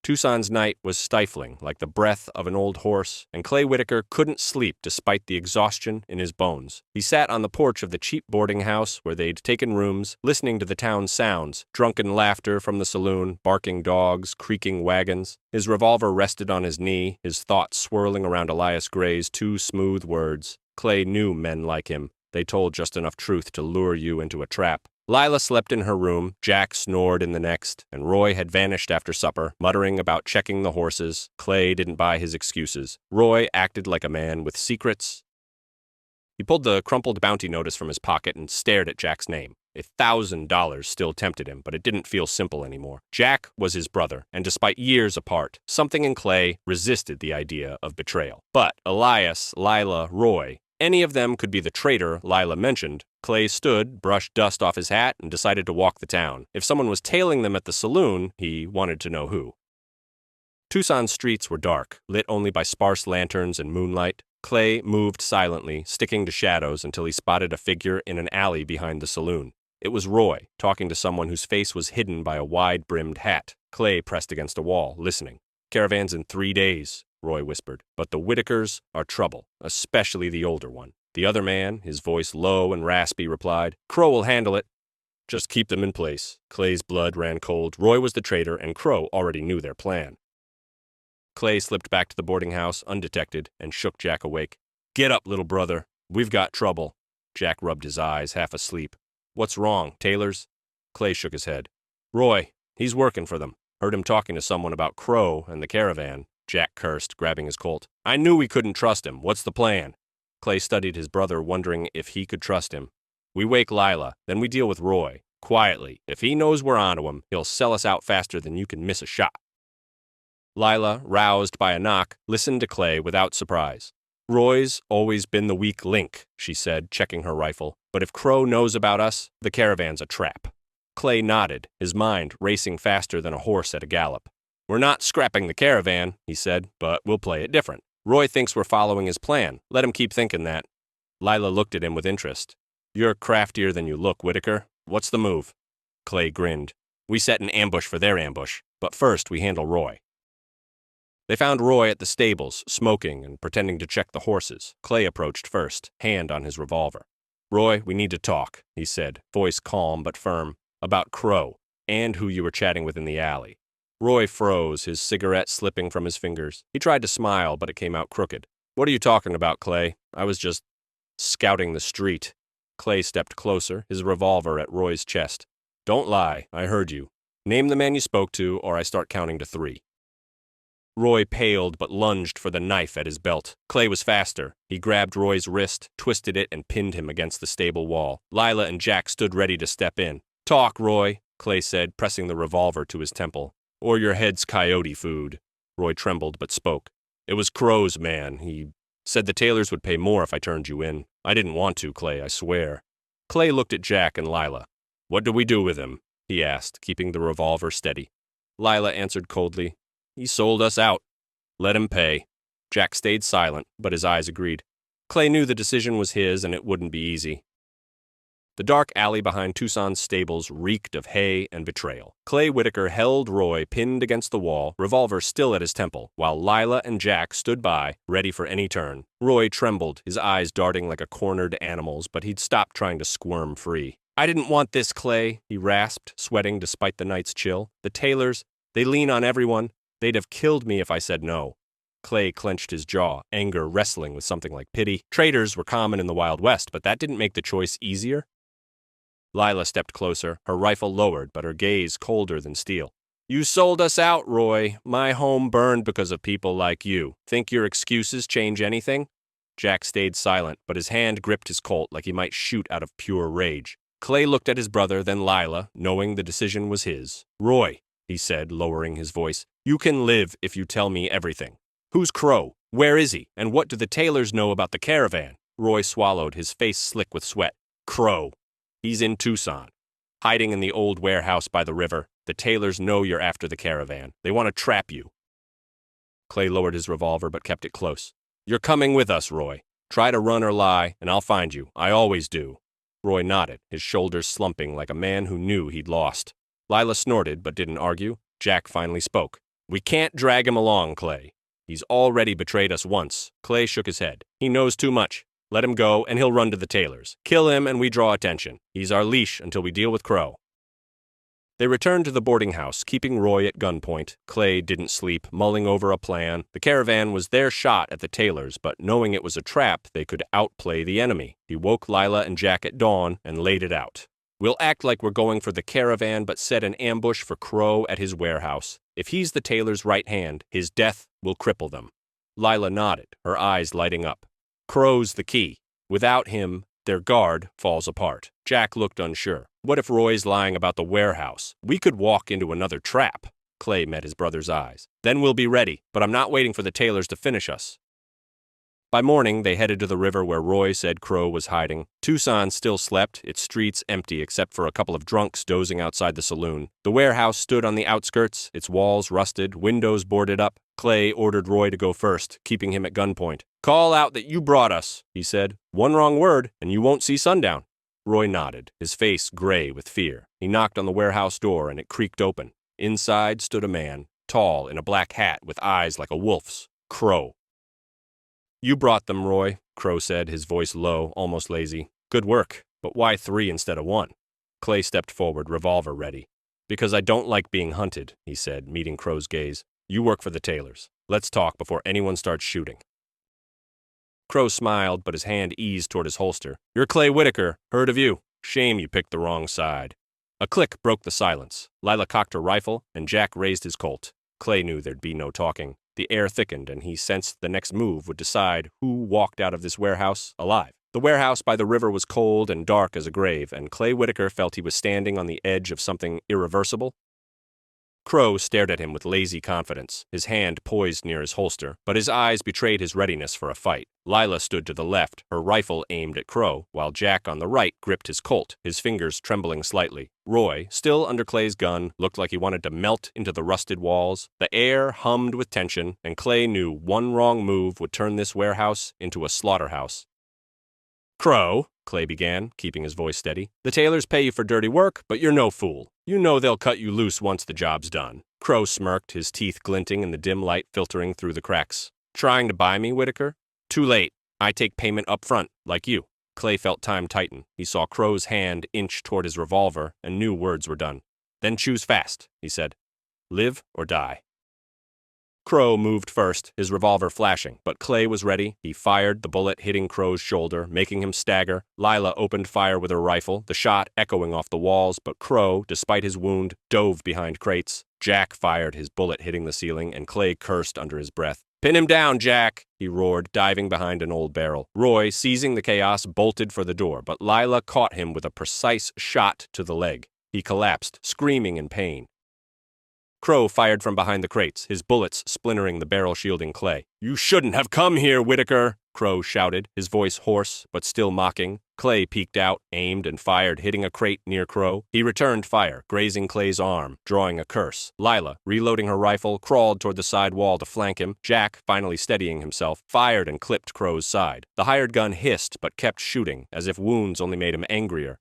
Tucson's night was stifling, like the breath of an old horse, and Clay Whitaker couldn't sleep despite the exhaustion in his bones. He sat on the porch of the cheap boarding house where they'd taken rooms, listening to the town's sounds: drunken laughter from the saloon, barking dogs, creaking wagons. His revolver rested on his knee, his thoughts swirling around Elias Gray's 2 smooth words. Clay knew men like him. They told just enough truth to lure you into a trap. Lila slept in her room, Jack snored in the next, and Roy had vanished after supper, muttering about checking the horses. Clay didn't buy his excuses. Roy acted like a man with secrets. He pulled the crumpled bounty notice from his pocket and stared at Jack's name. $1,000 still tempted him, but it didn't feel simple anymore. Jack was his brother, and despite years apart, something in Clay resisted the idea of betrayal. But Elias, Lila, Roy, any of them could be the traitor Lila mentioned. Clay stood, brushed dust off his hat, and decided to walk the town. If someone was tailing them at the saloon, he wanted to know who. Tucson's streets were dark, lit only by sparse lanterns and moonlight. Clay moved silently, sticking to shadows until he spotted a figure in an alley behind the saloon. It was Roy, talking to someone whose face was hidden by a wide-brimmed hat. Clay pressed against a wall, listening. "Caravan's in 3 days," Roy whispered. "But the Whitakers are trouble, especially the older one." The other man, his voice low and raspy, replied, "Crow will handle it. Just keep them in place." Clay's blood ran cold. Roy was the traitor, and Crow already knew their plan. Clay slipped back to the boarding house, undetected, and shook Jack awake. "Get up, little brother. We've got trouble." Jack rubbed his eyes, half asleep. "What's wrong, Taylor's?" Clay shook his head. "Roy, he's working for them. Heard him talking to someone about Crow and the caravan." Jack cursed, grabbing his Colt. "I knew we couldn't trust him. What's the plan?" Clay studied his brother, wondering if he could trust him. "We wake Lila, then we deal with Roy. Quietly. If he knows we're onto him, he'll sell us out faster than you can miss a shot." Lila, roused by a knock, listened to Clay without surprise. "Roy's always been the weak link," she said, checking her rifle. "But if Crow knows about us, the caravan's a trap." Clay nodded, his mind racing faster than a horse at a gallop. "We're not scrapping the caravan," he said, "but we'll play it different. Roy thinks we're following his plan. Let him keep thinking that." Lila looked at him with interest. "You're craftier than you look, Whitaker. What's the move?" Clay grinned. "We set an ambush for their ambush, but first we handle Roy." They found Roy at the stables, smoking and pretending to check the horses. Clay approached first, hand on his revolver. "Roy, we need to talk," he said, voice calm but firm, "about Crow, and who you were chatting with in the alley." Roy froze, his cigarette slipping from his fingers. He tried to smile, but it came out crooked. "What are you talking about, Clay? I was just scouting the street." Clay stepped closer, his revolver at Roy's chest. "Don't lie, I heard you. Name the man you spoke to, or I start counting to 3. Roy paled but lunged for the knife at his belt. Clay was faster. He grabbed Roy's wrist, twisted it, and pinned him against the stable wall. Lila and Jack stood ready to step in. "Talk, Roy," Clay said, pressing the revolver to his temple. "Or your head's coyote food." Roy trembled but spoke. "It was Crow's man. He said the Taylors would pay more if I turned you in. I didn't want to, Clay, I swear." Clay looked at Jack and Lila. "What do we do with him?" he asked, keeping the revolver steady. Lila answered coldly, "He sold us out. Let him pay." Jack stayed silent, but his eyes agreed. Clay knew the decision was his and it wouldn't be easy. The dark alley behind Tucson's stables reeked of hay and betrayal. Clay Whitaker held Roy pinned against the wall, revolver still at his temple, while Lila and Jack stood by, ready for any turn. Roy trembled, his eyes darting like a cornered animal's, but he'd stopped trying to squirm free. "I didn't want this, Clay," he rasped, sweating despite the night's chill. "The Taylors, they lean on everyone. They'd have killed me if I said no." Clay clenched his jaw, anger wrestling with something like pity. Traitors were common in the Wild West, but that didn't make the choice easier. Lila stepped closer, her rifle lowered, but her gaze colder than steel. "You sold us out, Roy. My home burned because of people like you. Think your excuses change anything?" Jack stayed silent, but his hand gripped his Colt like he might shoot out of pure rage. Clay looked at his brother, then Lila, knowing the decision was his. "Roy," he said, lowering his voice, "you can live if you tell me everything. Who's Crow? Where is he? And what do the Taylors know about the caravan?" Roy swallowed, his face slick with sweat. "Crow. He's in Tucson, hiding in the old warehouse by the river. The Taylors know you're after the caravan. They want to trap you." Clay lowered his revolver but kept it close. "You're coming with us, Roy. Try to run or lie, and I'll find you. I always do." Roy nodded, his shoulders slumping like a man who knew he'd lost. Lila snorted but didn't argue. Jack finally spoke. "We can't drag him along, Clay. He's already betrayed us once." Clay shook his head. "He knows too much. Let him go, and he'll run to the Taylors. Kill him, and we draw attention. He's our leash until we deal with Crow." They returned to the boarding house, keeping Roy at gunpoint. Clay didn't sleep, mulling over a plan. The caravan was their shot at the Taylors, but knowing it was a trap, they could outplay the enemy. He woke Lila and Jack at dawn and laid it out. We'll act like we're going for the caravan but set an ambush for Crow at his warehouse. If he's the tailor's right hand, his death will cripple them." Lila nodded, her eyes lighting up. "Crow's the key. Without him, their guard falls apart." Jack looked unsure. "What if Roy's lying about the warehouse? We could walk into another trap." Clay met his brother's eyes. "Then we'll be ready, but I'm not waiting for the tailors to finish us." By morning, they headed to the river where Roy said Crow was hiding. Tucson still slept, its streets empty except for a couple of drunks dozing outside the saloon. The warehouse stood on the outskirts, its walls rusted, windows boarded up. Clay ordered Roy to go first, keeping him at gunpoint. "Call out that you brought us," he said. "One wrong word, and you won't see sundown." Roy nodded, his face gray with fear. He knocked on the warehouse door, and it creaked open. Inside stood a man, tall, in a black hat with eyes like a wolf's. Crow. "You brought them, Roy," Crow said, his voice low, almost lazy. "Good work, but why 3 instead of 1? Clay stepped forward, revolver ready. "Because I don't like being hunted," he said, meeting Crow's gaze. "You work for the tailors. Let's talk before anyone starts shooting." Crow smiled, but his hand eased toward his holster. "You're Clay Whitaker. Heard of you. Shame you picked the wrong side." A click broke the silence. Lila cocked her rifle, and Jack raised his Colt. Clay knew there'd be no talking. The air thickened, and he sensed the next move would decide who walked out of this warehouse alive. The warehouse by the river was cold and dark as a grave, and Clay Whitaker felt he was standing on the edge of something irreversible. Crow stared at him with lazy confidence, his hand poised near his holster, but his eyes betrayed his readiness for a fight. Lila stood to the left, her rifle aimed at Crow, while Jack on the right gripped his Colt, his fingers trembling slightly. Roy, still under Clay's gun, looked like he wanted to melt into the rusted walls. The air hummed with tension, and Clay knew one wrong move would turn this warehouse into a slaughterhouse. "Crow," Clay began, keeping his voice steady, "the tailors pay you for dirty work, but you're no fool. You know they'll cut you loose once the job's done." Crow smirked, his teeth glinting in the dim light filtering through the cracks. "Trying to buy me, Whitaker? Too late. I take payment up front, like you." Clay felt time tighten. He saw Crow's hand inch toward his revolver and knew words were done. "Then choose fast," he said. "Live or die." Crow moved first, his revolver flashing, but Clay was ready. He fired, the bullet hitting Crow's shoulder, making him stagger. Lila opened fire with her rifle, the shot echoing off the walls, but Crow, despite his wound, dove behind crates. Jack fired, his bullet hitting the ceiling, and Clay cursed under his breath. "Pin him down, Jack!" he roared, diving behind an old barrel. Roy, seizing the chaos, bolted for the door, but Lila caught him with a precise shot to the leg. He collapsed, screaming in pain. Crow fired from behind the crates, his bullets splintering the barrel shielding Clay. "You shouldn't have come here, Whitaker!" Crow shouted, his voice hoarse but still mocking. Clay peeked out, aimed, and fired, hitting a crate near Crow. He returned fire, grazing Clay's arm, drawing a curse. Lila, reloading her rifle, crawled toward the side wall to flank him. Jack, finally steadying himself, fired and clipped Crow's side. The hired gun hissed but kept shooting, as if wounds only made him angrier.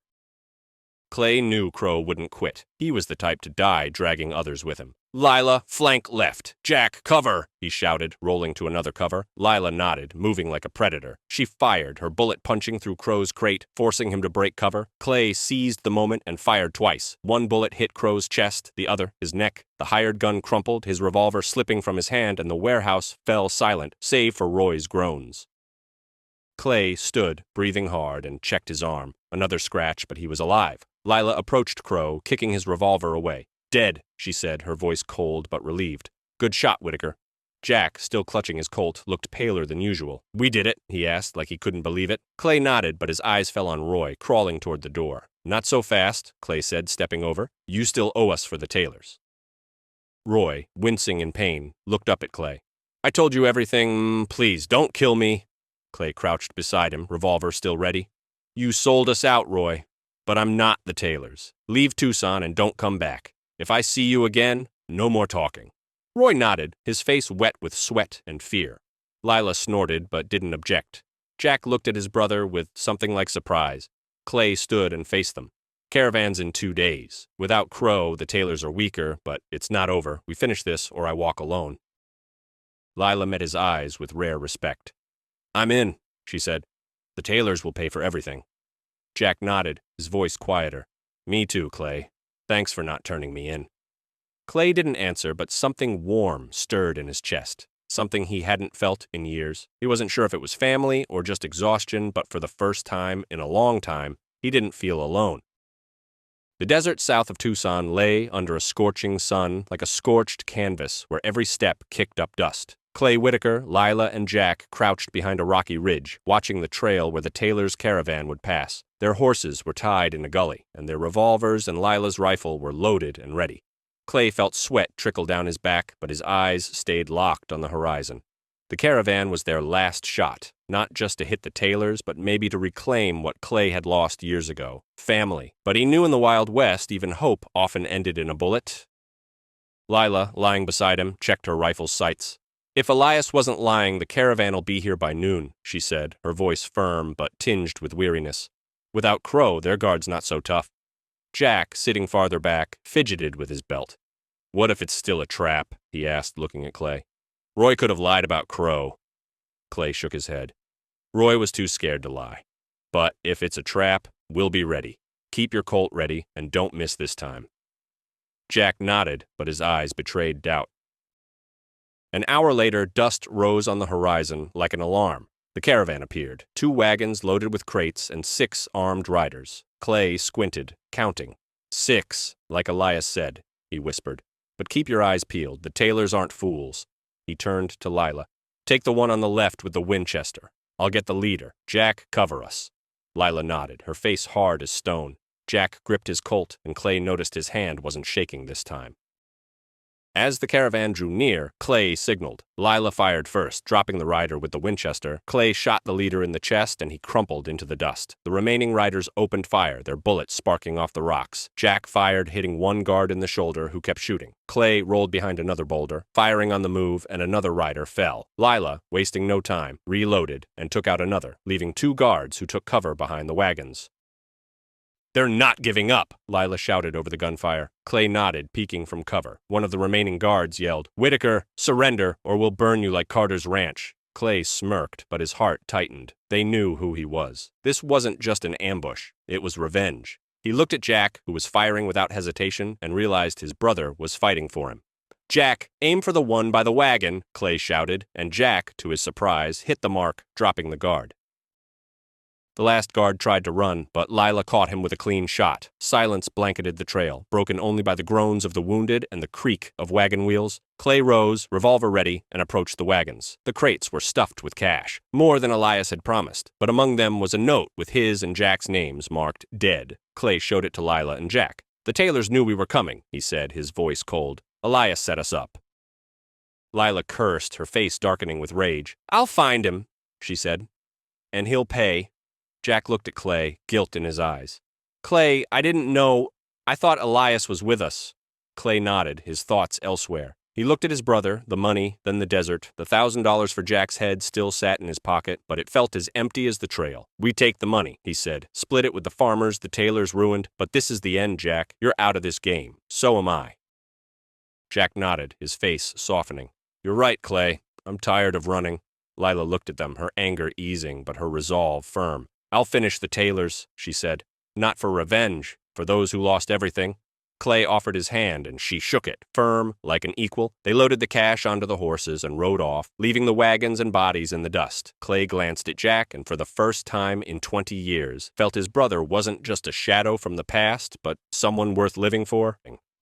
Clay knew Crow wouldn't quit. He was the type to die dragging others with him. "Lila, flank left. Jack, cover!" he shouted, rolling to another cover. Lila nodded, moving like a predator. She fired, her bullet punching through Crow's crate, forcing him to break cover. Clay seized the moment and fired twice. One bullet hit Crow's chest, the other, his neck. The hired gun crumpled, his revolver slipping from his hand, and the warehouse fell silent, save for Roy's groans. Clay stood, breathing hard, and checked his arm. Another scratch, but he was alive. Lila approached Crow, kicking his revolver away. "Dead," she said, her voice cold but relieved. "Good shot, Whitaker." Jack, still clutching his Colt, looked paler than usual. "We did it?" he asked, like he couldn't believe it. Clay nodded, but his eyes fell on Roy, crawling toward the door. "Not so fast," Clay said, stepping over. "You still owe us for the tailors." Roy, wincing in pain, looked up at Clay. "I told you everything. Please, don't kill me." Clay crouched beside him, revolver still ready. "You sold us out, Roy. But I'm not the tailors. Leave Tucson and don't come back. If I see you again, no more talking." Roy nodded, his face wet with sweat and fear. Lila snorted but didn't object. Jack looked at his brother with something like surprise. Clay stood and faced them. "Caravan's in 2 days. Without Crow, the tailors are weaker, but it's not over. We finish this or I walk alone." Lila met his eyes with rare respect. "I'm in," she said. "The tailors will pay for everything." Jack nodded, his voice quieter. "Me too, Clay. Thanks for not turning me in." Clay didn't answer, but something warm stirred in his chest, something he hadn't felt in years. He wasn't sure if it was family or just exhaustion, but for the first time in a long time, he didn't feel alone. The desert south of Tucson lay under a scorching sun like a scorched canvas where every step kicked up dust. Clay Whitaker, Lila, and Jack crouched behind a rocky ridge, watching the trail where the Taylors' caravan would pass. Their horses were tied in a gully, and their revolvers and Lila's rifle were loaded and ready. Clay felt sweat trickle down his back, but his eyes stayed locked on the horizon. The caravan was their last shot, not just to hit the Taylors, but maybe to reclaim what Clay had lost years ago, family. But he knew in the Wild West even hope often ended in a bullet. Lila, lying beside him, checked her rifle's sights. "If Elias wasn't lying, the caravan'll be here by noon," she said, her voice firm but tinged with weariness. "Without Crow, their guard's not so tough." Jack, sitting farther back, fidgeted with his belt. "What if it's still a trap?" he asked, looking at Clay. "Roy could have lied about Crow." Clay shook his head. "Roy was too scared to lie. But if it's a trap, we'll be ready. Keep your Colt ready, and don't miss this time." Jack nodded, but his eyes betrayed doubt. An hour later, dust rose on the horizon like an alarm. The caravan appeared, 2 wagons loaded with crates and 6 armed riders. Clay squinted, counting. 6, like Elias said, he whispered. "But keep your eyes peeled. The Taylors aren't fools." He turned to Lila. "Take the one on the left with the Winchester. I'll get the leader. Jack, cover us." Lila nodded, her face hard as stone. Jack gripped his Colt, and Clay noticed his hand wasn't shaking this time. As the caravan drew near, Clay signaled. Lila fired first, dropping the rider with the Winchester. Clay shot the leader in the chest, and he crumpled into the dust. The remaining riders opened fire, their bullets sparking off the rocks. Jack fired, hitting one guard in the shoulder who kept shooting. Clay rolled behind another boulder, firing on the move, and another rider fell. Lila, wasting no time, reloaded and took out another, leaving 2 guards who took cover behind the wagons. "They're not giving up," Lila shouted over the gunfire. Clay nodded, peeking from cover. One of the remaining guards yelled, "Whitaker, surrender, or we'll burn you like Carter's ranch." Clay smirked, but his heart tightened. They knew who he was. This wasn't just an ambush. It was revenge. He looked at Jack, who was firing without hesitation, and realized his brother was fighting for him. "Jack, aim for the one by the wagon," Clay shouted, and Jack, to his surprise, hit the mark, dropping the guard. The last guard tried to run, but Lila caught him with a clean shot. Silence blanketed the trail, broken only by the groans of the wounded and the creak of wagon wheels. Clay rose, revolver ready, and approached the wagons. The crates were stuffed with cash, more than Elias had promised, but among them was a note with his and Jack's names marked dead. Clay showed it to Lila and Jack. "The Taylors knew we were coming," he said, his voice cold. "Elias set us up." Lila cursed, her face darkening with rage. "I'll find him," she said, "and he'll pay." Jack looked at Clay, guilt in his eyes. "Clay, I didn't know. I thought Elias was with us." Clay nodded, his thoughts elsewhere. He looked at his brother, the money, then the desert. The $1,000 for Jack's head still sat in his pocket, but it felt as empty as the trail. "We take the money," he said. "Split it with the farmers the Taylors ruined, but this is the end, Jack. You're out of this game. So am I." Jack nodded, his face softening. "You're right, Clay. I'm tired of running." Lila looked at them, her anger easing, but her resolve firm. "I'll finish the Taylors," she said. "Not for revenge, for those who lost everything." Clay offered his hand, and she shook it, firm, like an equal. They loaded the cash onto the horses and rode off, leaving the wagons and bodies in the dust. Clay glanced at Jack, and for the first time in 20 years, felt his brother wasn't just a shadow from the past, but someone worth living for.